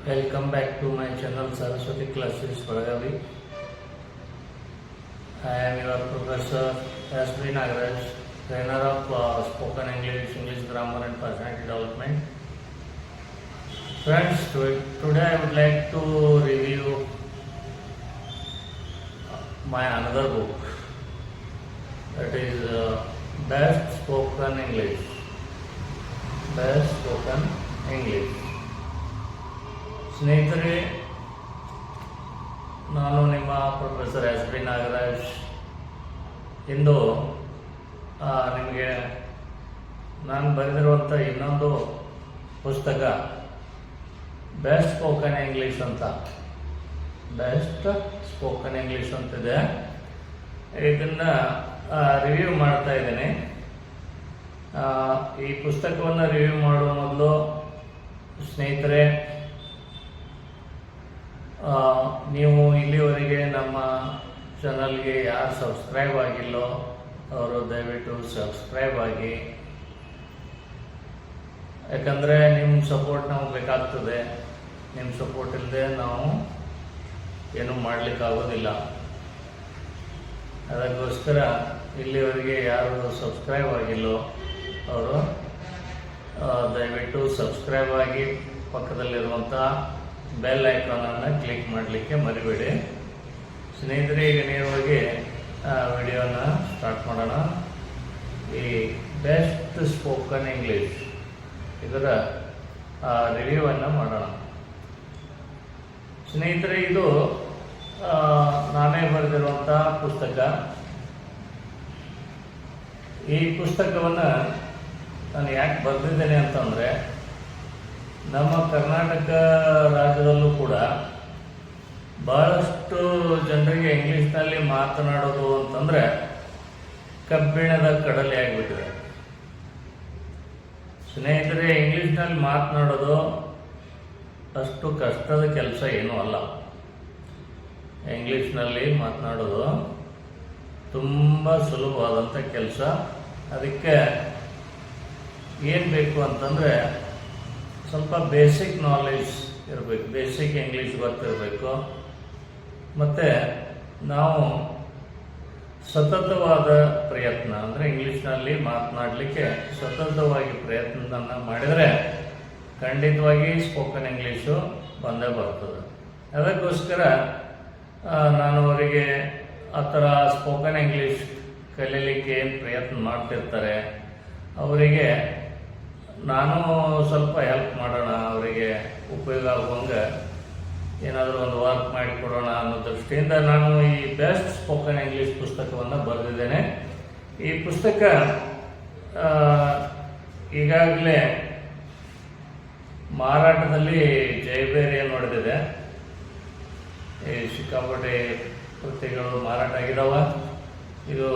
Welcome back to my channel Saraswati Classes Belagavi. I am your professor S.B. Nagaraj, trainer of spoken English, English grammar and personality development. Friends, today I would like to review my another book, that is Best Spoken English. Best Spoken English. ಸ್ನೇಹಿತರೆ, ನಾನು ನಿಮ್ಮ professor S.B. Nagaraj. ಇಂದು ನಿಮಗೆ ನಾನು ಬರೆದಿರುವಂಥ ಇನ್ನೊಂದು ಪುಸ್ತಕ best spoken English ಅಂತ, best spoken English ಅಂತಿದೆ. ಇದನ್ನು ರಿವ್ಯೂ ಮಾಡ್ತಾ ಇದ್ದೀನಿ. ಈ ಪುಸ್ತಕವನ್ನು ರಿವ್ಯೂ ಮಾಡುವ ಮೊದಲು ಸ್ನೇಹಿತರೆ, ನೀವು ಇಲ್ಲಿವರೆಗೆ ನಮ್ಮ ಚಾನಲ್ಗೆ ಯಾರು ಸಬ್ಸ್ಕ್ರೈಬ್ ಆಗಿಲ್ಲೋ ಅವರು ದಯವಿಟ್ಟು ಸಬ್ಸ್ಕ್ರೈಬ್ ಆಗಿ. ಯಾಕಂದರೆ ನಿಮ್ಮ ಸಪೋರ್ಟ್ ನಮಗೆ ಬೇಕಾಗ್ತದೆ. ನಿಮ್ಮ ಸಪೋರ್ಟ್ ಇಲ್ಲದೆ ನಾವು ಏನೂ ಮಾಡಲಿಕ್ಕಾಗೋದಿಲ್ಲ. ಅದಕ್ಕೋಸ್ಕರ ಇಲ್ಲಿವರೆಗೆ ಯಾರು ಸಬ್ಸ್ಕ್ರೈಬ್ ಆಗಿಲ್ಲೋ ಅವರು ದಯವಿಟ್ಟು ಸಬ್ಸ್ಕ್ರೈಬ್ ಆಗಿ ಪಕ್ಕದಲ್ಲಿರುವಂಥ ಬೆಲ್ ಐಕಾನನ್ನು ಕ್ಲಿಕ್ ಮಾಡಲಿಕ್ಕೆ ಮರಿಬೇಡಿ. ಸ್ನೇಹಿತರೆ, ಈಗ ನೇರವಾಗಿ ವಿಡಿಯೋನ ಸ್ಟಾರ್ಟ್ ಮಾಡೋಣ. ಈ ಬೆಸ್ಟ್ ಸ್ಪೋಕನ್ ಇಂಗ್ಲೀಷ್ ಇದರ ರಿವ್ಯೂವನ್ನು ಮಾಡೋಣ. ಸ್ನೇಹಿತರೆ, ಇದು ನಾನೇ ಬರೆದಿರುವಂಥ ಪುಸ್ತಕ. ಈ ಪುಸ್ತಕವನ್ನು ನಾನು ಯಾಕೆ ಬರೆದಿದ್ದೇನೆ ಅಂತಂದರೆ, ನಮ್ಮ ಕರ್ನಾಟಕ ರಾಜ್ಯದಲ್ಲೂ ಕೂಡ ಬಹಳಷ್ಟು ಜನರಿಗೆ ಇಂಗ್ಲೀಷ್ನಲ್ಲಿ ಮಾತನಾಡೋದು ಅಂತಂದರೆ ಕಬ್ಬಿಣದ ಕಡಲೆ ಆಗಿಬಿಟ್ಟಿದೆ. ಸ್ನೇಹಿತರೆ, ಇಂಗ್ಲೀಷ್ನಲ್ಲಿ ಮಾತನಾಡೋದು ಅಷ್ಟು ಕಷ್ಟದ ಕೆಲಸ ಏನೂ ಅಲ್ಲ. ಇಂಗ್ಲೀಷ್ನಲ್ಲಿ ಮಾತನಾಡೋದು ತುಂಬ ಸುಲಭವಾದಂಥ ಕೆಲಸ. ಅದಕ್ಕೆ ಏನು ಬೇಕು ಅಂತಂದರೆ ಸ್ವಲ್ಪ ಬೇಸಿಕ್ ನಾಲೆಜ್ ಇರಬೇಕು, ಬೇಸಿಕ್ ಇಂಗ್ಲೀಷ್ ಗೊತ್ತಿರಬೇಕು. ಮತ್ತು ನಾವು ಸತತವಾದ ಪ್ರಯತ್ನ, ಅಂದರೆ ಇಂಗ್ಲೀಷ್ನಲ್ಲಿ ಮಾತನಾಡಲಿಕ್ಕೆ ಸತತವಾಗಿ ಪ್ರಯತ್ನವನ್ನು ಮಾಡಿದರೆ ಖಂಡಿತವಾಗಿ ಸ್ಪೋಕನ್ ಇಂಗ್ಲೀಷು ಬಂದೇ ಬರ್ತದೆ. ಅದಕ್ಕೋಸ್ಕರ ನಾನು ಅವರಿಗೆ ಆ ಥರ ಸ್ಪೋಕನ್ ಇಂಗ್ಲೀಷ್ ಕಲೀಲಿಕ್ಕೆ ಏನು ಪ್ರಯತ್ನ ಮಾಡ್ತಿರ್ತಾರೆ ಅವರಿಗೆ ನಾನು ಸ್ವಲ್ಪ ಹೆಲ್ಪ್ ಮಾಡೋಣ, ಅವರಿಗೆ ಉಪಯೋಗ ಆಗುವಂಗೆ ಏನಾದರೂ ಒಂದು ವರ್ಕ್ ಮಾಡಿಕೊಡೋಣ ಅನ್ನೋ ದೃಷ್ಟಿಯಿಂದ ನಾನು ಈ ಬೆಸ್ಟ್ ಸ್ಪೋಕನ್ ಇಂಗ್ಲೀಷ್ ಪುಸ್ತಕವನ್ನು ಬರೆದಿದ್ದೇನೆ. ಈ ಪುಸ್ತಕ ಈಗಾಗಲೇ ಮಾರಾಟದಲ್ಲಿ ಜಯಬೇರಿಯನ್ನು ನೋಡಿದೆ. ಈ ಸಿಕ್ಕಾಪಟ್ಟೆ ಕೃತಿಗಳು ಮಾರಾಟ ಆಗಿದಾವ. ಇದು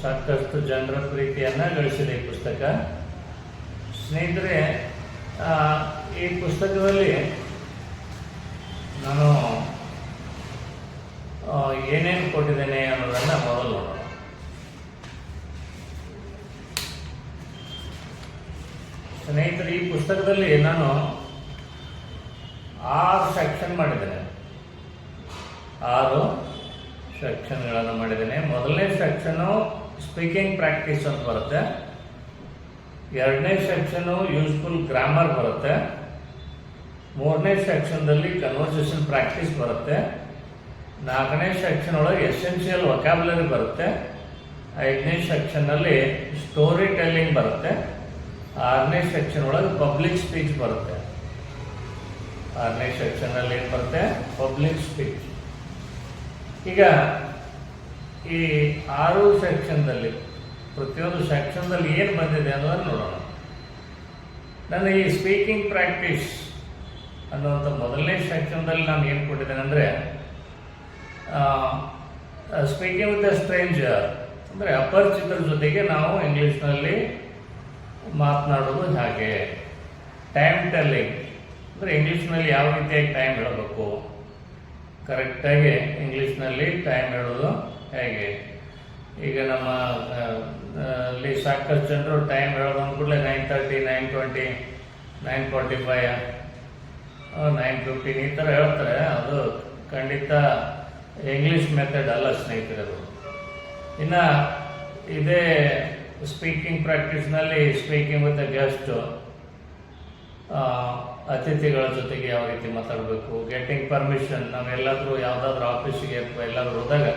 ಸಾಕಷ್ಟು ಜನರ ಪ್ರೀತಿಯನ್ನು ಗಳಿಸಿದೆ ಈ ಪುಸ್ತಕ. ಸ್ನೇಹಿತರೆ, ಈ ಪುಸ್ತಕದಲ್ಲಿ ನಾನು ಏನೇನು ಕೊಟ್ಟಿದ್ದೇನೆ ಅನ್ನೋದನ್ನು ಮೊದಲು ನೋಡೋಣ. ಸ್ನೇಹಿತರೆ, ಈ ಪುಸ್ತಕದಲ್ಲಿ ನಾನು 6 ಸೆಕ್ಷನ್ ಮಾಡಿದ್ದೇನೆ. 6 ಸೆಕ್ಷನ್ಗಳನ್ನು ಮಾಡಿದ್ದೇನೆ. ಮೊದಲನೇ ಸೆಕ್ಷನು ಸ್ಪೀಕಿಂಗ್ ಪ್ರಾಕ್ಟೀಸ್ ಅಂತ ಬರುತ್ತೆ. ಎರಡನೇ ಸೆಕ್ಷನು ಯೂಸ್ಫುಲ್ ಗ್ರಾಮರ್ ಬರುತ್ತೆ. ಮೂರನೇ ಸೆಕ್ಷನ್ದಲ್ಲಿ ಕನ್ವರ್ಸೇಷನ್ ಪ್ರಾಕ್ಟೀಸ್ ಬರುತ್ತೆ. 4ನೇ ಸೆಕ್ಷನ್ ಒಳಗೆ ಎಸೆನ್ಷಿಯಲ್ ವೊಕ್ಯಾಬ್ಯುಲರಿ ಬರುತ್ತೆ. 5ನೇ ಸೆಕ್ಷನ್ನಲ್ಲಿ ಸ್ಟೋರಿ ಟೆಲ್ಲಿಂಗ್ ಬರುತ್ತೆ. 6ನೇ ಸೆಕ್ಷನ್ ಒಳಗೆ ಪಬ್ಲಿಕ್ ಸ್ಪೀಚ್ ಬರುತ್ತೆ. 6ನೇ ಸೆಕ್ಷನ್ನಲ್ಲಿ ಏನು ಬರುತ್ತೆ? Public speech. ಈಗ ಈ 6 ಸೆಕ್ಷನ್ದಲ್ಲಿ ಪ್ರತಿಯೊಂದು ಸೆಕ್ಷನ್ದಲ್ಲಿ ಏನು ಬಂದಿದೆ ಅನ್ನೋದನ್ನು ನೋಡೋಣ. ನಾನು ಈ ಸ್ಪೀಕಿಂಗ್ ಪ್ರಾಕ್ಟೀಸ್ ಅನ್ನುವಂಥ ಮೊದಲನೇ ಸೆಕ್ಷನ್ದಲ್ಲಿ ನಾನು ಏನು ಕೊಟ್ಟಿದ್ದೇನೆ ಅಂದರೆ, ಸ್ಪೀಕಿಂಗ್ ವಿತ್ ಎ ಸ್ಟ್ರೇಂಜರ್ ಅಂದರೆ ಅಪರಿಚಿತರ ಜೊತೆಗೆ ನಾವು ಇಂಗ್ಲೀಷ್ನಲ್ಲಿ ಮಾತನಾಡೋದು ಹೇಗೆ. ಟೈಮ್ ಟೆಲ್ಲಿಂಗ್ ಅಂದರೆ ಇಂಗ್ಲೀಷ್ನಲ್ಲಿ ಯಾವ ರೀತಿಯಾಗಿ ಟೈಮ್ ಹೇಳಬೇಕು, ಕರೆಕ್ಟಾಗಿ ಇಂಗ್ಲೀಷ್ನಲ್ಲಿ ಟೈಮ್ ಹೇಳೋದು ಹೇಗೆ. ಈಗ ನಮ್ಮ ಅಲ್ಲಿ ಸಾಕಷ್ಟು ಜನರು ಟೈಮ್ ಹೇಳೋದು ಅಂದ್ಕೂಡಲೇ 9:30, 9:20, 9:45 9:15 ಈ ಥರ ಹೇಳ್ತಾರೆ. ಅದು ಖಂಡಿತ ಇಂಗ್ಲೀಷ್ ಮೆಥಡ್ ಅಲ್ಲ ಸ್ನೇಹಿತರೆ. ಅದು ಇನ್ನು ಇದೇ ಸ್ಪೀಕಿಂಗ್ ಪ್ರಾಕ್ಟೀಸ್ನಲ್ಲಿ ಸ್ಪೀಕಿಂಗ್ ವಿತ್ ಗೆಸ್ಟ್, ಅತಿಥಿಗಳ ಜೊತೆಗೆ ಯಾವ ರೀತಿ ಮಾತಾಡಬೇಕು, ಗೆಟಿಂಗ್ ಪರ್ಮಿಷನ್, ನಾವೆಲ್ಲಾದರೂ ಯಾವುದಾದ್ರೂ ಆಫೀಸಿಗೆ ಎಲ್ಲಾದರೂ ಹೋದಾಗ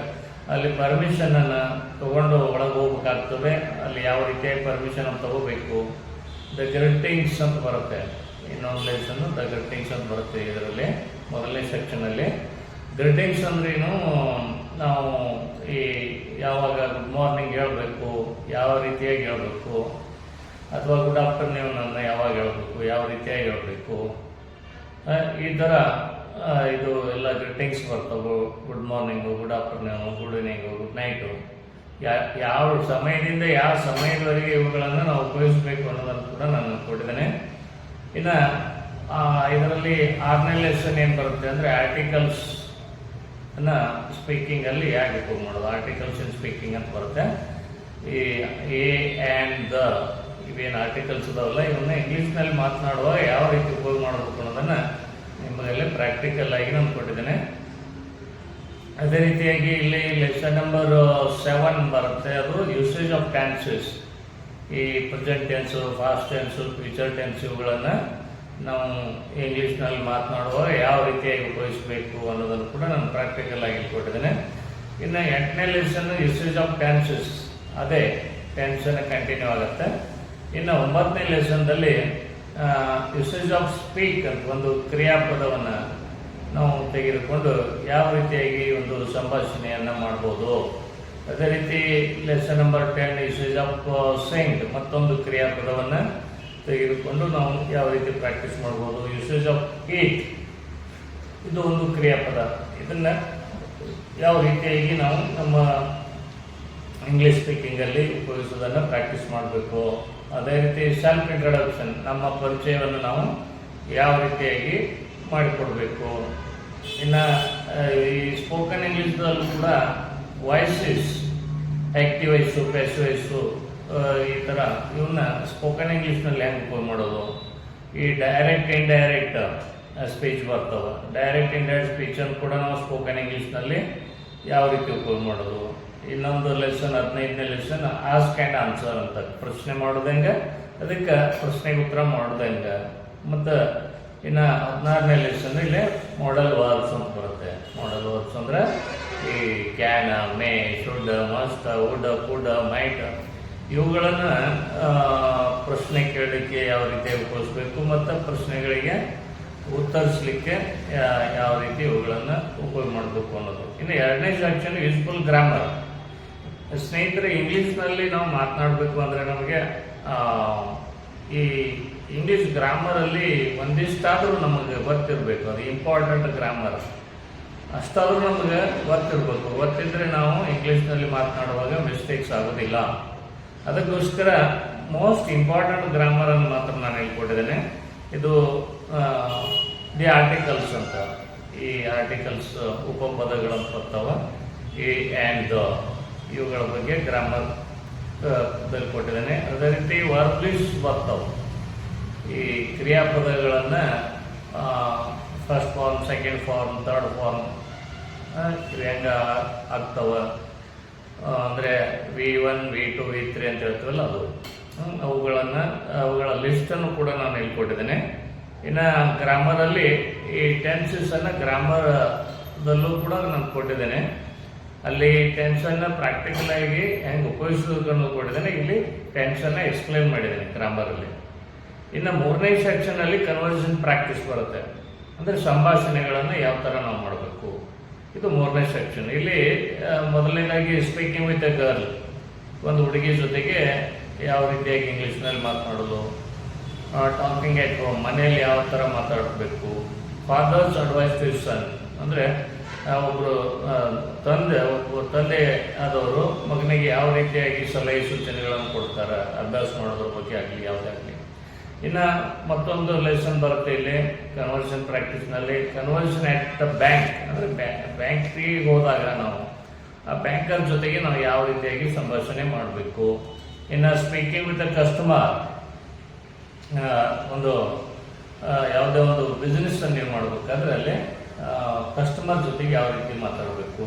ಅಲ್ಲಿ ಪರ್ಮಿಷನನ್ನು ತೊಗೊಂಡು ಒಳಗೆ ಹೋಗ್ಬೇಕಾಗ್ತದೆ. ಅಲ್ಲಿ ಯಾವ ರೀತಿಯಾಗಿ ಪರ್ಮಿಷನ್ ತಗೋಬೇಕು. ದ ಗ್ರೀಟಿಂಗ್ಸ್ ಅಂತ ಬರುತ್ತೆ, ಇನ್ನೊಂದು ಲೆಸನ್ನು ದ ಗ್ರೀಟಿಂಗ್ಸ್ ಅಂತ ಬರುತ್ತೆ ಇದರಲ್ಲಿ ಮೊದಲನೇ ಸೆಕ್ಷನಲ್ಲಿ. ಗ್ರೀಟಿಂಗ್ಸ್ ಅಂದ್ರೇನು, ನಾವು ಈ ಯಾವಾಗ ಗುಡ್ ಮಾರ್ನಿಂಗ್ ಹೇಳಬೇಕು, ಯಾವ ರೀತಿಯಾಗಿ ಹೇಳಬೇಕು, ಅಥವಾ ಗುಡ್ ಆಫ್ಟರ್ನೂನ್ ಅನ್ನು ಯಾವಾಗ ಹೇಳಬೇಕು, ಯಾವ ರೀತಿಯಾಗಿ ಹೇಳಬೇಕು, ಈ ಥರ ಇದು ಎಲ್ಲ ಗ್ರೀಟಿಂಗ್ಸ್ ಬರ್ತವೆ. Good morning, good afternoon, good evening, good night, ಯಾವ ಸಮಯದಿಂದ ಯಾವ ಸಮಯದವರೆಗೆ ಇವುಗಳನ್ನು ನಾವು ಉಪಯೋಗಿಸಬೇಕು ಅನ್ನೋದನ್ನು ಕೂಡ ನಾನು ಕೊಟ್ಟಿದ್ದೇನೆ. ಇನ್ನು ಇದರಲ್ಲಿ 6ನೇ ಲೆಸನ್ ಏನು ಬರುತ್ತೆ ಅಂದರೆ ಆರ್ಟಿಕಲ್ಸ್ ಅನ್ನ ಸ್ಪೀಕಿಂಗಲ್ಲಿ ಹೇಗೆ ಉಪಯೋಗ ಮಾಡೋದು. ಆರ್ಟಿಕಲ್ಸ್ ಇನ್ ಸ್ಪೀಕಿಂಗ್ ಅಂತ ಬರುತ್ತೆ. ಈ ಎ ಆ್ಯಂಡ್ ದ ಇವೇನು ಆರ್ಟಿಕಲ್ಸ್ ಇದಾವಲ್ಲ, ಇವನ್ನ ಇಂಗ್ಲೀಷ್ನಲ್ಲಿ ಮಾತನಾಡುವಾಗ ಯಾವ ರೀತಿ ಉಪಯೋಗ ಮಾಡಬೇಕು ಅನ್ನೋದನ್ನು ನಿಮಗೆಲ್ಲ ಪ್ರಾಕ್ಟಿಕಲ್ ಆಗಿ ನಾನು ಕೊಟ್ಟಿದ್ದೇನೆ. ಅದೇ ರೀತಿಯಾಗಿ ಇಲ್ಲಿ ಲೆಸನ್ ನಂಬರ್ 7 ಬರುತ್ತೆ. ಅದು ಯೂಸೇಜ್ ಆಫ್ ಟೆನ್ಸಸ್. ಈ present tens, fast tens, future tense ಇವುಗಳನ್ನು ನಾವು ಇಂಗ್ಲೀಷ್ನಲ್ಲಿ ಮಾತನಾಡುವಾಗ ಯಾವ ರೀತಿಯಾಗಿ ಉಪಯೋಗಿಸಬೇಕು ಅನ್ನೋದನ್ನು ಕೂಡ ನಾನು ಪ್ರಾಕ್ಟಿಕಲ್ ಆಗಿ ಕೊಟ್ಟಿದ್ದೇನೆ. ಇನ್ನು 8ನೇ ಲೆಸನ್ ಯೂಸೇಜ್ ಆಫ್ ಟೆನ್ಸಸ್, ಅದೇ ಟೆನ್ಸನ್ನು ಕಂಟಿನ್ಯೂ ಆಗುತ್ತೆ. ಇನ್ನು 9ನೇ ಲೆಸನ್ದಲ್ಲಿ ಯೂಸೇಜ್ ಆಫ್ ಸ್ಪೀಕ್ ಅಂತ ಒಂದು ಕ್ರಿಯಾಪದವನ್ನು ನಾವು ತೆಗೆದುಕೊಂಡು ಯಾವ ರೀತಿಯಾಗಿ ಒಂದು ಸಂಭಾಷಣೆಯನ್ನು ಮಾಡ್ಬೋದು. ಅದೇ ರೀತಿ lesson number 10 usage of Singh, ಮತ್ತೊಂದು ಕ್ರಿಯಾಪದವನ್ನು ತೆಗೆದುಕೊಂಡು ನಾವು ಯಾವ ರೀತಿ ಪ್ರಾಕ್ಟೀಸ್ ಮಾಡ್ಬೋದು. ಯೂಸೇಜ್ ಆಫ್ ಈಟ್, ಇದು ಒಂದು ಕ್ರಿಯಾಪದ. ಇದನ್ನು ಯಾವ ರೀತಿಯಾಗಿ ನಾವು ನಮ್ಮ ಇಂಗ್ಲೀಷ್ ಸ್ಪೀಕಿಂಗಲ್ಲಿ ಉಪಯೋಗಿಸೋದನ್ನು ಪ್ರಾಕ್ಟೀಸ್ ಮಾಡಬೇಕು. ಅದೇ ರೀತಿ ಸೆಲ್ಫ್ ಇಂಟ್ರಡಕ್ಷನ್, ನಮ್ಮ ಪರಿಚಯವನ್ನು ನಾವು ಯಾವ ರೀತಿಯಾಗಿ ಮಾಡಿಕೊಡ್ಬೇಕು. ಇನ್ನು ಈ ಸ್ಪೋಕನ್ ಇಂಗ್ಲೀಷ್ದಲ್ಲೂ ಕೂಡ voices, active voice, passive voice, ಈ ಥರ ಇವನ್ನ ಸ್ಪೋಕನ್ ಇಂಗ್ಲೀಷ್ನಲ್ಲಿ ಹೆಂಗೆ ಉಪಯೋಗ ಮಾಡೋದು. ಈ ಡೈರೆಕ್ಟ್ ಇಂಡೈರೆಕ್ಟ್ ಸ್ಪೀಚ್ ಬರ್ತವೆ. ಡೈರೆಕ್ಟ್ ಇಂಡೈರೆಕ್ಟ್ ಸ್ಪೀಚನ್ನು ಕೂಡ ನಾವು ಸ್ಪೋಕನ್ ಇಂಗ್ಲೀಷ್ನಲ್ಲಿ ಯಾವ ರೀತಿ ಉಪಯೋಗ ಮಾಡೋದು. ಇನ್ನೊಂದು ಲೆಸನ್ 15ನೇ ಲೆಸನ್ ಆಸ್ಕ್ ಆ್ಯಂಡ್ ಆನ್ಸರ್ ಅಂತ, ಪ್ರಶ್ನೆ ಮಾಡೋದಂಗೆ, ಅದಕ್ಕೆ ಪ್ರಶ್ನೆಗೆ ಉತ್ತರ ಮಾಡೋದಂಗೆ. ಮತ್ತು ಇನ್ನು 16ನೇ ಲೆಸನ್ ಇಲ್ಲಿ ಮಾಡಲ್ ವರ್ಬ್ಸ್ ಅಂತ ಬರುತ್ತೆ. ಮಾಡಲ್ ವರ್ಬ್ಸ್ ಅಂದರೆ ಈ can, may, should, must, would, could, might ಇವುಗಳನ್ನು ಪ್ರಶ್ನೆ ಕೇಳಲಿಕ್ಕೆ ಯಾವ ರೀತಿ ಉಪಯೋಗಿಸ್ಬೇಕು ಮತ್ತು ಪ್ರಶ್ನೆಗಳಿಗೆ ಉತ್ತರಿಸಲಿಕ್ಕೆ ಯಾವ ರೀತಿ ಇವುಗಳನ್ನು ಉಪಯೋಗ ಮಾಡಬೇಕು ಅನ್ನೋದು. ಇನ್ನು 2ನೇ ಸೆಕ್ಷನ್ ಯೂಸ್ಫುಲ್ ಗ್ರಾಮರ್. ಸ್ನೇಹಿತರೆ, ಇಂಗ್ಲೀಷ್ನಲ್ಲಿ ನಾವು ಮಾತನಾಡಬೇಕು ಅಂದರೆ ನಮಗೆ ಈ ಇಂಗ್ಲೀಷ್ ಗ್ರಾಮರಲ್ಲಿ ಒಂದಿಷ್ಟಾದರೂ ನಮಗೆ ಗೊತ್ತಿರಬೇಕು. ಅದು ಇಂಪಾರ್ಟೆಂಟ್ ಗ್ರಾಮರ್, ಅಷ್ಟಾದರೂ ನಮಗೆ ಗೊತ್ತಿರಬೇಕು. ಗೊತ್ತಿದ್ದರೆ ನಾವು ಇಂಗ್ಲೀಷ್ನಲ್ಲಿ ಮಾತನಾಡುವಾಗ ಮಿಸ್ಟೇಕ್ಸ್ ಆಗೋದಿಲ್ಲ. ಅದಕ್ಕೋಸ್ಕರ ಮೋಸ್ಟ್ ಇಂಪಾರ್ಟೆಂಟ್ ಗ್ರಾಮರನ್ನು ಮಾತ್ರ ನಾನು ಹೇಳ್ಕೊಟ್ಟಿದ್ದೇನೆ. ಇದು ದಿ ಆರ್ಟಿಕಲ್ಸ್ ಅಂತ, ಈ ಆರ್ಟಿಕಲ್ಸ್ ಉಪಪದಗಳನ್ನು ಬರ್ತಾವೆ. ಈ ಆ್ಯಂಡ್ ದ ಇವುಗಳ ಬಗ್ಗೆ ಗ್ರಾಮರ್ ಕೊಟ್ಟಿದ್ದೇನೆ. ಅದೇ ರೀತಿ ವರ್ಬ್ಲಿಸ್ ಬರ್ತಾವೆ. ಈ ಕ್ರಿಯಾಪದಗಳನ್ನು first form, second form, third form ಹೆಂಗೆ ಆಗ್ತವೆ ಅಂದರೆ V1, V2, V3 ಅಂತ ಹೇಳ್ತೀವಲ್ಲ, ಅದು ಅವುಗಳ ಲಿಸ್ಟನ್ನು ಕೂಡ ನಾನು ಹೇಳ್ಕೊಟ್ಟಿದ್ದೇನೆ. ಇನ್ನು ಗ್ರಾಮರಲ್ಲಿ ಈ ಟೆನ್ಸಸ್ಸನ್ನು ಗ್ರಾಮರ್ದಲ್ಲೂ ಕೂಡ ನಾನು ಕೊಟ್ಟಿದ್ದೇನೆ. ಅಲ್ಲಿ ಟೆನ್ಸನ್ನು ಪ್ರಾಕ್ಟಿಕಲ್ ಆಗಿ ಹೆಂಗೆ ಉಪಯೋಗಿಸೋದನ್ನು ಕೊಟ್ಟಿದ್ದೇನೆ. ಇಲ್ಲಿ ಟೆನ್ಸನ್ನು ಎಕ್ಸ್ಪ್ಲೈನ್ ಮಾಡಿದ್ದೇನೆ ಗ್ರಾಮರಲ್ಲಿ. ಇನ್ನು 3ನೇ ಸೆಕ್ಷನಲ್ಲಿ ಕನ್ವರ್ಸೇಷನ್ ಪ್ರಾಕ್ಟೀಸ್ ಬರುತ್ತೆ. ಅಂದರೆ ಸಂಭಾಷಣೆಗಳನ್ನು ಯಾವ ಥರ ನಾವು ಮಾಡಬೇಕು, ಇದು 3ನೇ ಸೆಕ್ಷನ್. ಇಲ್ಲಿ ಮೊದಲನೇದಾಗಿ ಸ್ಪೀಕಿಂಗ್ ವಿತ್ ಎ ಗರ್ಲ್, ಒಂದು ಹುಡುಗಿ ಜೊತೆಗೆ ಯಾವ ರೀತಿಯಾಗಿ ಇಂಗ್ಲೀಷ್ನಲ್ಲಿ ಮಾತನಾಡೋದು. ಟಾಕಿಂಗ್ ಎಟ್ ಹೋಮ್, ಮನೆಯಲ್ಲಿ ಯಾವ ಥರ ಮಾತಾಡಬೇಕು. Father's advice to his son, ಅಂದರೆ ಒಬ್ಬರು ತಂದೆ ಆದವರು ಮಗನಿಗೆ ಯಾವ ರೀತಿಯಾಗಿ ಸಲಹೆ ಸೂಚನೆಗಳನ್ನು ಕೊಡ್ತಾರೆ, ಅಭ್ಯಾಸ ಮಾಡೋದ್ರ ಬಗ್ಗೆ ಆಗಲಿ ಯಾವುದೇ ಆಗಲಿ. ಇನ್ನು ಮತ್ತೊಂದು ಲೆಸನ್ ಬರುತ್ತೆ ಇಲ್ಲಿ ಕನ್ವರ್ಷನ್ ಪ್ರಾಕ್ಟೀಸ್ನಲ್ಲಿ, ಕನ್ವರ್ಷನ್ ಆಟ್ ದ ಬ್ಯಾಂಕ್. ಅಂದರೆ ಬ್ಯಾಂಕಿಗೆ ಹೋದಾಗ ನಾವು ಆ ಬ್ಯಾಂಕರ್ ಜೊತೆಗೆ ನಾವು ಯಾವ ರೀತಿಯಾಗಿ ಸಂಭಾಷಣೆ ಮಾಡಬೇಕು. ಇನ್ನು ಸ್ಪೀಕಿಂಗ್ ವಿತ್ ದ ಕಸ್ಟಮರ್, ಒಂದು ಯಾವುದೇ ಒಂದು ಬಿಸ್ನೆಸ್ಸನ್ನು ನೀವು ಹೋಗ್ಬೇಕಾದ್ರೆ ಅಲ್ಲಿ ಕಸ್ಟಮರ್ ಜೊತೆಗೆ ಯಾವ ರೀತಿ ಮಾತಾಡಬೇಕು,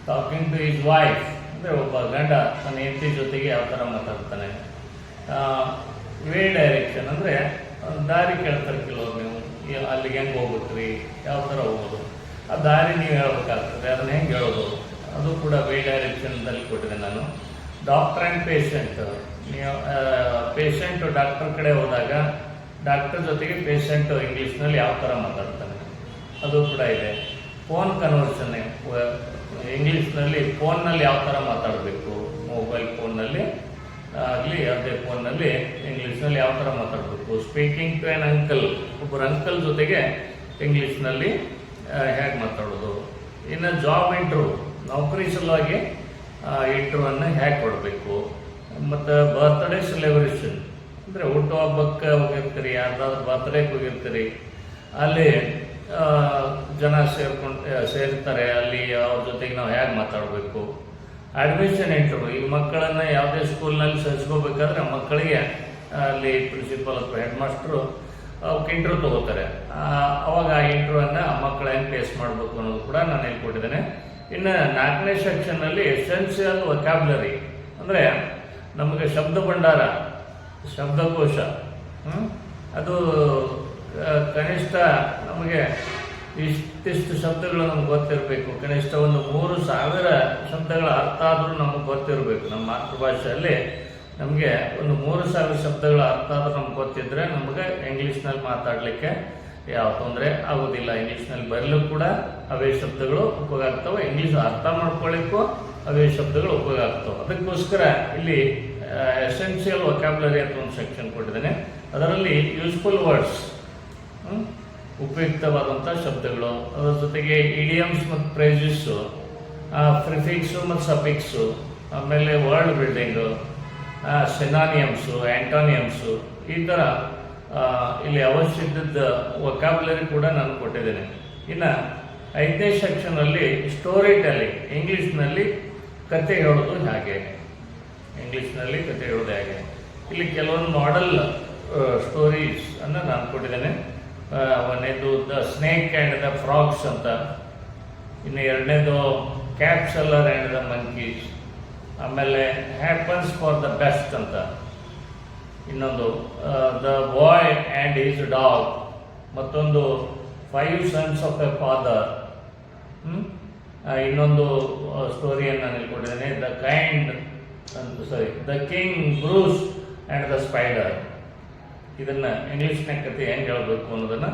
ಟಾಕಿಂಗ್ ಟು ಈಸ್ ವೈಫ್ ಅಂದರೆ ಒಬ್ಬ ಗಂಡ ತನ್ನ ಹೆಂಡತಿ ಜೊತೆಗೆ ಯಾವ ಥರ ಮಾತಾಡ್ತಾನೆ, ವೇ ಡೈರೆಕ್ಷನ್ ಅಂದರೆ ದಾರಿ ಕೇಳ್ತಾರೆ ಕೆಲವರು, ನೀವು ಅಲ್ಲಿಗೆ ಹೆಂಗೆ ಹೋಗ್ಬೇಕ್ರಿ, ಯಾವ ಥರ ಹೋಗೋದು, ಆ ದಾರಿ ನೀವು ಹೇಳ್ಬೇಕಾಗ್ತದೆ, ಅದನ್ನ ಹೆಂಗೆ ಹೇಳೋದು, ಅದು ಕೂಡ ವೇ ಡೈರೆಕ್ಷನ್ದಲ್ಲಿ ಕೊಟ್ಟಿದೆ ನಾನು. ಡಾಕ್ಟರ್ ಆ್ಯಂಡ್ ಪೇಷಂಟ್, ನೀವು ಪೇಷಂಟು ಡಾಕ್ಟರ್ ಕಡೆ ಹೋದಾಗ ಡಾಕ್ಟರ್ ಜೊತೆಗೆ ಪೇಷಂಟು ಇಂಗ್ಲೀಷ್ನಲ್ಲಿ ಯಾವ ಥರ ಮಾತಾಡ್ತಾನೆ ಅದು ಕೂಡ ಇದೆ. ಫೋನ್ ಕನ್ವರ್ಷನ್, ಇಂಗ್ಲೀಷ್ನಲ್ಲಿ ಫೋನ್ನಲ್ಲಿ ಯಾವ ಥರ ಮಾತಾಡಬೇಕು, ಮೊಬೈಲ್ ಫೋನ್ನಲ್ಲಿ ಆಗಲಿ ಯಾವುದೇ ಫೋನ್ನಲ್ಲಿ ಇಂಗ್ಲೀಷ್ನಲ್ಲಿ ಯಾವ ಥರ ಮಾತಾಡಬೇಕು. ಸ್ಪೀಕಿಂಗ್ ಟು ಆ್ಯನ್ ಅಂಕಲ್, ಒಬ್ಬರು ಅಂಕಲ್ ಜೊತೆಗೆ ಇಂಗ್ಲೀಷ್ನಲ್ಲಿ ಹೇಗೆ ಮಾತಾಡೋದು. ಇನ್ನು ಜಾಬ್ ಇಂಟ್ರ್ಯೂ, ನೌಕರಿ ಸಲುವಾಗಿ ಇಂಟ್ರ್ಯೂವನ್ನು ಹೇಗೆ ಕೊಡಬೇಕು. ಮತ್ತು ಬರ್ತ್ಡೇ ಸೆಲೆಬ್ರೇಷನ್ ಅಂದರೆ ಹುಟ್ಟುಹಬ್ಬಕ್ಕೆ ಹೋಗಿರ್ತೀರಿ, ಯಾರ್ದಾದ್ರೂ ಬರ್ತ್ಡೇಗೆ ಹೋಗಿರ್ತೀರಿ, ಅಲ್ಲಿ ಜನ ಸೇರ್ತಾರೆ, ಅಲ್ಲಿ ಅವ್ರ ಜೊತೆಗೆ ನಾವು ಹೇಗೆ ಮಾತಾಡಬೇಕು. ಅಡ್ಮಿಷನ್ ಇಂಟರ್ವ್ಯೂ, ಈ ಮಕ್ಕಳನ್ನು ಯಾವುದೇ ಸ್ಕೂಲ್ನಲ್ಲಿ ಸೇರಿಸ್ಕೋಬೇಕಾದ್ರೆ ಮಕ್ಕಳಿಗೆ ಅಲ್ಲಿ ಪ್ರಿನ್ಸಿಪಲ್ ಅಥವಾ ಹೆಡ್ ಮಾಸ್ಟ್ರು ಅವಕ್ಕೆ ಇಂಟರ್ವ್ಯೂ ತೊಗೋತಾರೆ. ಅವಾಗ ಆ ಇಂಟರ್ವ್ಯೂವನ್ನು ಆ ಮಕ್ಕಳು ಹೆಂಗೆ ಫೇಸ್ ಮಾಡಬೇಕು ಅನ್ನೋದು ಕೂಡ ನಾನು ಹೇಳ್ಕೊಟ್ಟಿದ್ದೇನೆ. ಇನ್ನು 4ನೇ ಸೆಕ್ಷನ್ನಲ್ಲಿ ಎಸೆನ್ಷಿಯಲ್ ವೊಕ್ಯಾಬ್ಯುಲರಿ ಅಂದರೆ ನಮಗೆ ಶಬ್ದ ಭಂಡಾರ, ಶಬ್ದಕೋಶ, ಅದು ಕನಿಷ್ಠ ನಮಗೆ ಇಷ್ಟಿಷ್ಟು ಶಬ್ದಗಳು ನಮ್ಗೆ ಗೊತ್ತಿರಬೇಕು. ಕನಿಷ್ಠ ಒಂದು 3,000 ಶಬ್ದಗಳ ಅರ್ಥ ಆದರೂ ನಮಗೆ ಗೊತ್ತಿರಬೇಕು. ನಮ್ಮ ಮಾತೃಭಾಷೆಯಲ್ಲಿ ನಮಗೆ ಒಂದು 3,000 ಶಬ್ದಗಳ ಅರ್ಥ ಆದರೂ ನಮ್ಗೆ ಗೊತ್ತಿದ್ದರೆ ನಮಗೆ ಇಂಗ್ಲೀಷ್ನಲ್ಲಿ ಮಾತಾಡಲಿಕ್ಕೆ ಯಾವ ತೊಂದರೆ ಆಗೋದಿಲ್ಲ. ಇಂಗ್ಲೀಷ್ನಲ್ಲಿ ಬರಲಿಕ್ಕೂ ಕೂಡ ಅವೇ ಶಬ್ದಗಳು ಉಪಯೋಗ ಆಗ್ತವೆ, ಇಂಗ್ಲೀಷ್ ಅರ್ಥ ಮಾಡ್ಕೊಳ್ಳಿಕ್ಕೂ ಅವೇ ಶಬ್ದಗಳು ಉಪಯೋಗ ಆಗ್ತವೆ. ಅದಕ್ಕೋಸ್ಕರ ಇಲ್ಲಿ ಎಸೆನ್ಷಿಯಲ್ ವೊಕ್ಯಾಬ್ಯುಲರಿ ಅಂತ ಒಂದು ಸೆಕ್ಷನ್ ಕೊಟ್ಟಿದ್ದೇನೆ. ಅದರಲ್ಲಿ ಯೂಸ್ಫುಲ್ ವರ್ಡ್ಸ್, ಉಪಯುಕ್ತವಾದಂಥ ಶಬ್ದಗಳು, ಅದರ ಜೊತೆಗೆ ಇಡಿಯಮ್ಸ್ ಮತ್ತು ಫ್ರೇಸಸ್ಸು, ಪ್ರಿಫಿಕ್ಸು ಮತ್ತು ಸಫಿಕ್ಸು, ಆಮೇಲೆ ವರ್ಡ್ ಬಿಲ್ಡಿಂಗು, ಸಿನಾನಿಯಮ್ಸು, ಆ್ಯಂಟೋನಿಯಮ್ಸು, ಈ ಥರ ಇಲ್ಲಿ ಅವಶ್ಯ ಇದ್ದದ್ದ ವೊಕ್ಯಾಬ್ಯುಲರಿ ಕೂಡ ನಾನು ಕೊಟ್ಟಿದ್ದೇನೆ. ಇನ್ನು 5ನೇ ಸೆಕ್ಷನಲ್ಲಿ ಸ್ಟೋರಿ ಟೆಲ್ಲಿಂಗ್, ಇಂಗ್ಲೀಷ್ನಲ್ಲಿ ಕತೆ ಹೇಳೋದು ಹೇಗೆ, ಇಂಗ್ಲೀಷ್ನಲ್ಲಿ ಕತೆ ಹೇಳೋದು ಹೇಗೆ. ಇಲ್ಲಿ ಕೆಲವೊಂದು ಮಾಡೆಲ್ ಸ್ಟೋರೀಸ್ ಅನ್ನು ನಾನು ಕೊಟ್ಟಿದ್ದೇನೆ. ಒಂದನೇದು the snake and the frogs ಅಂತ, ಇನ್ನು 2ನೇದು ಕ್ಯಾಪ್ಸಲರ್ ಆ್ಯಂಡ್ ದ ಮಂಕೀಸ್, ಆಮೇಲೆ ಹ್ಯಾಪನ್ಸ್ ಫಾರ್ ದ ಬೆಸ್ಟ್ ಅಂತ, ಇನ್ನೊಂದು the boy and his dog, ಮತ್ತೊಂದು 5 ಸನ್ಸ್ ಆಫ್ ಎ ಫಾದರ್, ಇನ್ನೊಂದು ಸ್ಟೋರಿಯನ್ನು ನಾನು ಹೇಳ್ಕೊಟ್ಟಿದ್ದೇನೆ the king Bruce and the spider. ಇದನ್ನು ಇಂಗ್ಲೀಷ್ನ ಕತೆ ಹೆಂಗೆ ಹೇಳಬೇಕು ಅನ್ನೋದನ್ನು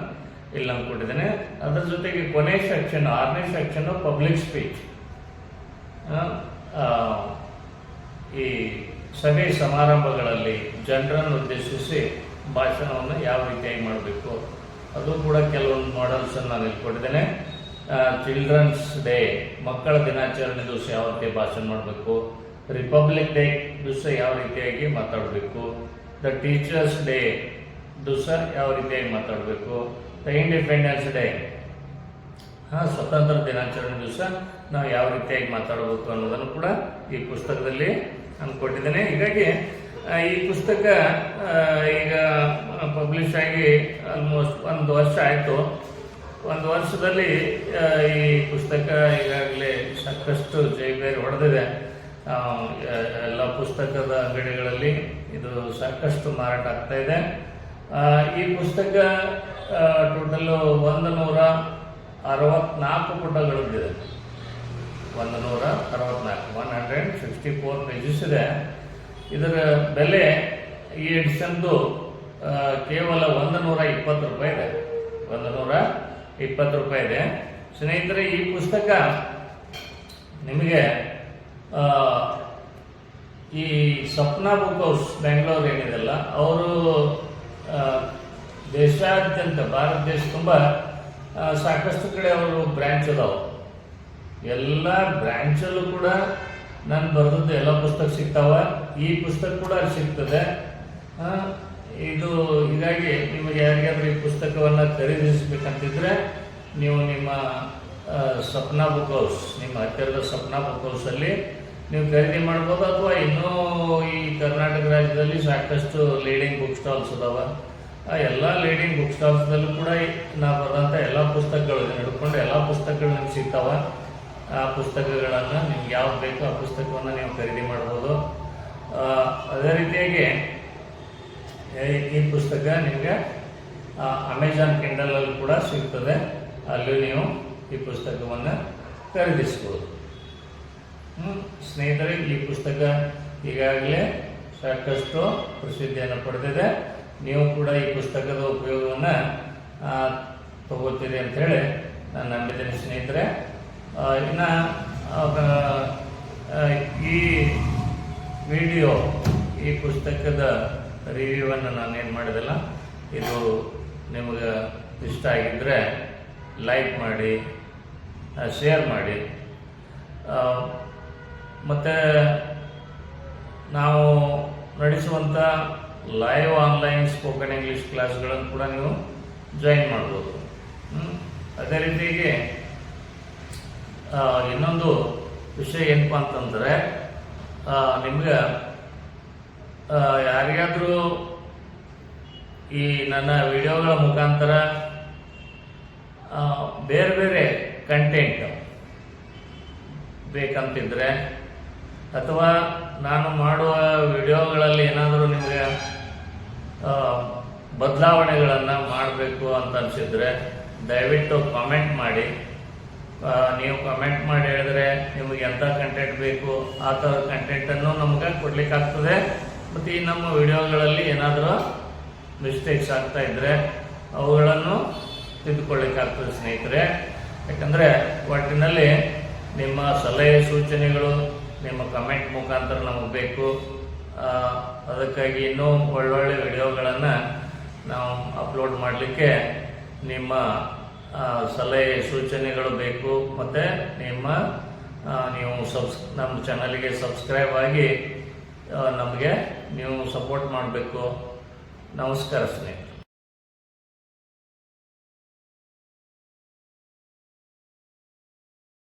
ಇಲ್ಲಿ ನಾನು ಕೊಟ್ಟಿದ್ದೇನೆ. ಅದರ ಜೊತೆಗೆ ಕೊನೆ ಸೆಕ್ಷನ್ 6ನೇ ಸೆಕ್ಷನ್ನು ಪಬ್ಲಿಕ್ ಸ್ಪೀಚ್, ಈ ಸಭೆ ಸಮಾರಂಭಗಳಲ್ಲಿ ಜನರನ್ನು ಉದ್ದೇಶಿಸಿ ಭಾಷಣವನ್ನು ಯಾವ ರೀತಿಯಾಗಿ ಮಾಡಬೇಕು ಅದು ಕೂಡ ಕೆಲವೊಂದು ಮಾಡೆಲ್ಸನ್ನು ನಾನು ಇಲ್ಲಿ ಕೊಟ್ಟಿದ್ದೇನೆ. ಚಿಲ್ಡ್ರನ್ಸ್ ಡೇ, ಮಕ್ಕಳ ದಿನಾಚರಣೆ ದಿವಸ ಯಾವ ರೀತಿ ಭಾಷಣ ಮಾಡಬೇಕು, ರಿಪಬ್ಲಿಕ್ ಡೇ ದಿವಸ ಯಾವ ರೀತಿಯಾಗಿ ಮಾತಾಡಬೇಕು, ದ ಟೀಚರ್ಸ್ ಡೇ ದಿವಸ ಯಾವ ರೀತಿಯಾಗಿ ಮಾತಾಡಬೇಕು, ದ ಇಂಡಿಪೆಂಡೆನ್ಸ್ ಡೇ, ಸ್ವತಂತ್ರ ದಿನಾಚರಣೆ ದಿವಸ ನಾವು ಯಾವ ರೀತಿಯಾಗಿ ಮಾತಾಡಬೇಕು ಅನ್ನೋದನ್ನು ಕೂಡ ಈ ಪುಸ್ತಕದಲ್ಲಿ ನಾನು ಕೊಟ್ಟಿದ್ದೇನೆ. ಹೀಗಾಗಿ ಈ ಪುಸ್ತಕ ಈಗ ಪಬ್ಲಿಷ್ ಆಗಿ ಆಲ್ಮೋಸ್ಟ್ 1 ವರ್ಷ ಆಯಿತು. 1 ವರ್ಷದಲ್ಲಿ ಈ ಪುಸ್ತಕ ಈಗಾಗಲೇ ಸಾಕಷ್ಟು ಜೈಬೇರಿ ಹೊಡೆದಿದೆ. ಎಲ್ಲ ಪುಸ್ತಕದ ಅಂಗಡಿಗಳಲ್ಲಿ ಇದು ಸಾಕಷ್ಟು ಮಾರಾಟ ಆಗ್ತಾ ಇದೆ. ಈ ಪುಸ್ತಕ ಟೋಟಲ್ಲು 164 ಪುಟಗಳಿದೆ. 164 ಪೇಜಸ್ ಇದೆ. ಇದರ ಬೆಲೆ ಈ ಎಡಿಷನ್ದು ಕೇವಲ 120 ರೂಪಾಯಿ ಇದೆ. 120 ರೂಪಾಯಿ ಇದೆ. ಸ್ನೇಹಿತರೆ, ಈ ಪುಸ್ತಕ ನಿಮಗೆ ಈ ಸಪ್ನಾ ಬುಕ್ ಹೌಸ್ ಬೆಂಗಳೂರು ಏನಿದೆಲ್ಲ, ಅವರು ದೇಶಾದ್ಯಂತ ಭಾರತ ದೇಶ ತುಂಬ ಸಾಕಷ್ಟು ಕಡೆ ಅವರು ಬ್ರ್ಯಾಂಚ್ ಅದಾವೆ. ಎಲ್ಲ ಬ್ರ್ಯಾಂಚಲ್ಲೂ ಕೂಡ ನಾನು ಬರೆದದ್ದು ಎಲ್ಲ ಪುಸ್ತಕ ಸಿಗ್ತಾವ. ಈ ಪುಸ್ತಕ ಕೂಡ ಸಿಗ್ತದೆ. ಇದು ಹೀಗಾಗಿ ನಿಮಗೆ ಯಾರಿಗಾದ್ರೂ ಈ ಪುಸ್ತಕವನ್ನು ಖರೀದಿಸಬೇಕಂತಿದ್ರೆ ನೀವು ನಿಮ್ಮ ಸಪ್ನಾ ಬುಕ್ ಹೌಸ್, ನಿಮ್ಮ ಹತ್ತಿರದ ಸಪ್ನಾ ಬುಕ್ ಹೌಸಲ್ಲಿ ನೀವು ಖರೀದಿ ಮಾಡ್ಬೋದು. ಅಥವಾ ಇನ್ನೂ ಈ ಕರ್ನಾಟಕ ರಾಜ್ಯದಲ್ಲಿ ಸಾಕಷ್ಟು ಲೀಡಿಂಗ್ ಬುಕ್ ಸ್ಟಾಲ್ಸ್ ಅದಾವ. ಆ ಎಲ್ಲ ಲೀಡಿಂಗ್ ಬುಕ್ ಸ್ಟಾಲ್ಸ್ದಲ್ಲೂ ಕೂಡ ನಾವು ಬರೆದಂಥ ಎಲ್ಲ ಪುಸ್ತಕಗಳು ಹಿಡ್ಕೊಂಡು ಎಲ್ಲ ಪುಸ್ತಕಗಳು ನಿಮ್ಗೆ ಸಿಗ್ತಾವೆ. ಆ ಪುಸ್ತಕಗಳನ್ನು ನಿಮ್ಗೆ ಯಾವ್ದು ಬೇಕೋ ಆ ಪುಸ್ತಕವನ್ನು ನೀವು ಖರೀದಿ ಮಾಡ್ಬೋದು. ಅದೇ ರೀತಿಯಾಗಿ ಈ ಪುಸ್ತಕ ನಿಮಗೆ ಅಮೆಜಾನ್ ಕಿಂಡಲಲ್ಲಿ ಕೂಡ ಸಿಗ್ತದೆ, ಅಲ್ಲಿ ನೀವು ಈ ಪುಸ್ತಕವನ್ನು ಖರೀದಿಸ್ಬೋದು. ಸ್ನೇಹಿತರೆ, ಈ ಪುಸ್ತಕ ಈಗಾಗಲೇ ಸಾಕಷ್ಟು ಪ್ರಸಿದ್ಧಿಯನ್ನು ಪಡೆದಿದೆ. ನೀವು ಕೂಡ ಈ ಪುಸ್ತಕದ ಉಪಯೋಗವನ್ನು ತಗೋತೀರಿ ಅಂಥೇಳಿ ನಾನು ನಂಬಿದ್ದೀನಿ ಸ್ನೇಹಿತರೆ. ಇನ್ನು ಈ ವಿಡಿಯೋ, ಈ ಪುಸ್ತಕದ ರಿವ್ಯೂವನ್ನು ನಾನೇನು ಮಾಡಿದಲ್ಲ, ಇದು ನಿಮಗೆ ಇಷ್ಟ ಆಗಿದ್ದರೆ ಲೈಕ್ ಮಾಡಿ, ಶೇರ್ ಮಾಡಿ. ಮತ್ತು ನಾವು ನಡೆಸುವಂಥ ಲೈವ್ ಆನ್ಲೈನ್ ಸ್ಪೋಕನ್ ಇಂಗ್ಲೀಷ್ ಕ್ಲಾಸ್ಗಳನ್ನು ಕೂಡ ನೀವು ಜಾಯಿನ್ ಮಾಡ್ಬೋದು. ಅದೇ ರೀತಿಯಾಗಿ ಇನ್ನೊಂದು ವಿಷಯ ಏನಪ್ಪ ಅಂತಂದರೆ, ನಿಮ್ಗೆ ಯಾರಿಗಾದರೂ ಈ ನನ್ನ ವಿಡಿಯೋಗಳ ಮುಖಾಂತರ ಬೇರೆ ಬೇರೆ ಕಂಟೆಂಟ್ ಬೇಕಂತಿದ್ರೆ, ಅಥವಾ ನಾನು ಮಾಡುವ ವಿಡಿಯೋಗಳಲ್ಲಿ ಏನಾದರೂ ನಿಮಗೆ ಬದಲಾವಣೆಗಳನ್ನು ಮಾಡಬೇಕು ಅಂತ ಅನಿಸಿದರೆ ದಯವಿಟ್ಟು ಕಾಮೆಂಟ್ ಮಾಡಿ. ನೀವು ಕಮೆಂಟ್ ಮಾಡಿ ಹೇಳಿದ್ರೆ ನಿಮಗೆ ಎಂಥ ಕಂಟೆಂಟ್ ಬೇಕು ಆ ಥರ ಕಂಟೆಂಟನ್ನು ನಮಗೆ ಕೊಡಲಿಕ್ಕಾಗ್ತದೆ. ಮತ್ತು ಈ ನಮ್ಮ ವಿಡಿಯೋಗಳಲ್ಲಿ ಏನಾದರೂ ಮಿಸ್ಟೇಕ್ಸ್ ಆಗ್ತಾ ಇದ್ದರೆ ಅವುಗಳನ್ನು ತಿದ್ದುಕೊಳ್ಳಿಕ್ಕಾಗ್ತದೆ ಸ್ನೇಹಿತರೆ. ಯಾಕಂದರೆ ಒಟ್ಟಿನಲ್ಲಿ ನಿಮ್ಮ ಸಲಹೆ ಸೂಚನೆಗಳು ನಿಮ್ಮ ಕಮೆಂಟ್ ಮುಖಾಂತರ ನಮಗೆ ಬೇಕು. ಅದಕ್ಕಾಗಿ ಇನ್ನೂ ಒಳ್ಳೊಳ್ಳೆ ವಿಡಿಯೋಗಳನ್ನು ನಾವು ಅಪ್ಲೋಡ್ ಮಾಡಲಿಕ್ಕೆ ನಿಮ್ಮ ಸಲಹೆ ಸೂಚನೆಗಳು ಬೇಕು. ಮತ್ತು ನೀವು ನಮ್ಮ ಚಾನಲ್ಗೆ ಸಬ್ಸ್ಕ್ರೈಬ್ ಆಗಿ ನಮಗೆ ನೀವು ಸಪೋರ್ಟ್ ಮಾಡಬೇಕು. ನಮಸ್ಕಾರ ಸ್ನೇಹಿತರೆ.